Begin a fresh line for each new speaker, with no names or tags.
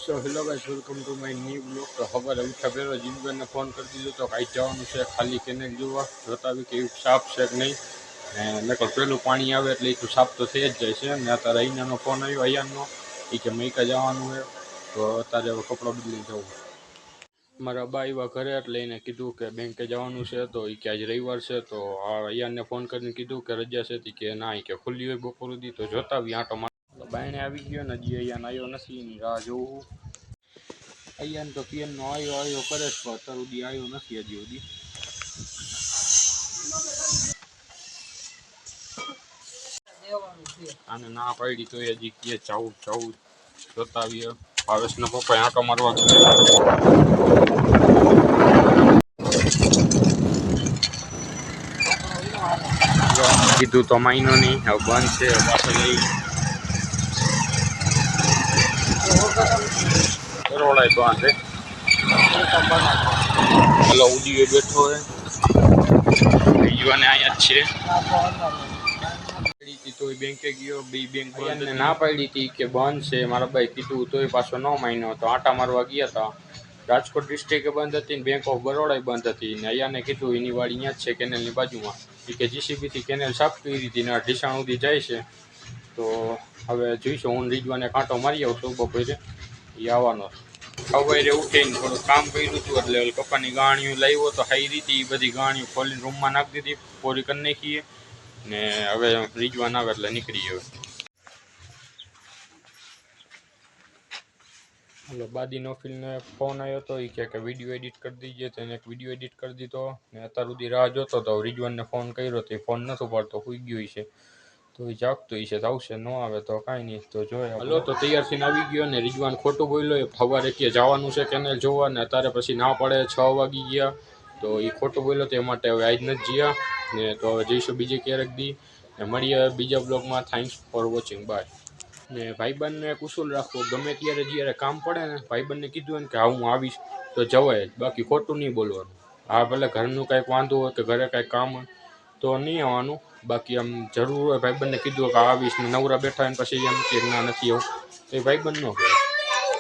So hello guys, welcome to my new blog. તો સવારે ઉઠ્યા પહેલાં જીનબેનને ફોન કરી દીધો તો કાંઈ જવાનું છે ખાલી કેનેલ જોવા, જોતા આવી કે એવું સાફ છે કે નહીં. મેં કહું પેલું પાણી આવે એટલે એ તો સાફ તો થઈ જ જાય છે. ને અત્યારે અહીંયાનો ફોન આવ્યો અહીંયાનો, એ કે મૈકા જવાનું છે તો અત્યારે હવે કપડાં બદલી જવું. મારા બા આવ્યા ઘરે એટલે એને કીધું કે બેંકે જવાનું છે તો એ કે આજે રવિવાર છે તો અહીંયાને ફોન કરીને કીધું કે રજા છે કે ના, એ કે ખુલ્લી હોય બપોર સુધી તો જોતા આવી આંટો માર. બાયણે આવી ગયો ને હજી અહીંયા આવ્યો નથી, એની રાહ જોવું. અહીંયા તો પીએનનો આવ્યો કરે છે પણ અત્યાર સુધી આવ્યો નથી હજી સુધી. આને ના પાડી તો હજી કે ચાવું જોતા આવીએ. ભાવેશના પપ્પા આંટો મારવા કીધું તો માયનો નહીં, હવે બંધ છે પાછળ લઈ રોડાય બાંધે. પેલો ઉડીએ બેઠો હે, યુવાને અહીંયા જ છે. તો બેંકે ગયો, બી બેંક બંધ ના પાડી હતી કે બંધ છે. મારા ભાઈ કીધું તોય પાછો ન માન્યો તો આંટા મારવા ગયા હતા. રાજકોટ ડિસ્ટ્રિક્ટ બંધ હતી ને બેંક ઓફ બરોડા બંધ હતી. ને અહીંયાને કીધું એની વાડી અહીંયા જ છે કેનેલની બાજુમાં. એ કે જીસીબીથી કેનેલ સાફ કરી હતી ને ઢીસાણ સુધી જાય છે. તો હવે જોઈશું, હું રીજવાને કાંટો મારી આવશું બપોરે, એ આવવાનો. સવારે ઉઠીને થોડું કામ કર્યું હતું એટલે કપાની ગાણીઓ લાવ્યો તો હાઈ રીતે એ બધી ગાણીઓ ખોલીને રૂમમાં નાખી દીધી, પૂરી કરી નાખીએ ને હવે રીજવાન આવે એટલે નીકળી ગયો. હલો, બાદી નોફિલને ફોન આવ્યો હતો, એ કે વિડીયો એડિટ કરી દીજે. તેને એક વિડીયો એડિટ કરી દીધો ને અત્યાર સુધી રાહ જોતો હતો. રીજવાનને ફોન કર્યો તો એ ફોન નથી પાડતો, સુઈ ગયો છે. તો એ જાગતો છે તો આવશે, ન આવે તો કાંઈ નહીં. તો જોઈએ. હલો, તો તૈયાર થઈને આવી ગયો ને રીજવાન ખોટું બોલ્યો. એ સવારે કે જવાનું છે કેનેલ જોવા ને અત્યારે પછી ના પડે 6 વાગી ગયા તો એ ખોટું બોલ્યો. તે માટે હવે આજ નથી જ્યાં ને તો હવે જઈશું બીજે ક્યારેક દી ને મળીએ બીજા બ્લોગમાં. Thanks for watching, bye. ને ભાઈબંધને એક ઉસૂલ રાખવો, ગમે ત્યારે જ્યારે કામ પડે ને ભાઈબંધને કીધું ને કે હા હું આવીશ તો જવાય જ, બાકી ખોટું નહીં બોલવાનું. હા ભલે ઘરનું કાંઈક વાંધો હોય કે ઘરે કાંઈક કામ હોય તો નહીં આવવાનું, બાકી આમ જરૂર હોય ભાઈબંધને કીધું કે આવીશ ને નવરા બેઠા હોય ને પછી એમ કે ના નથી આવું તો એ ભાઈબંધ ન કહેવાય.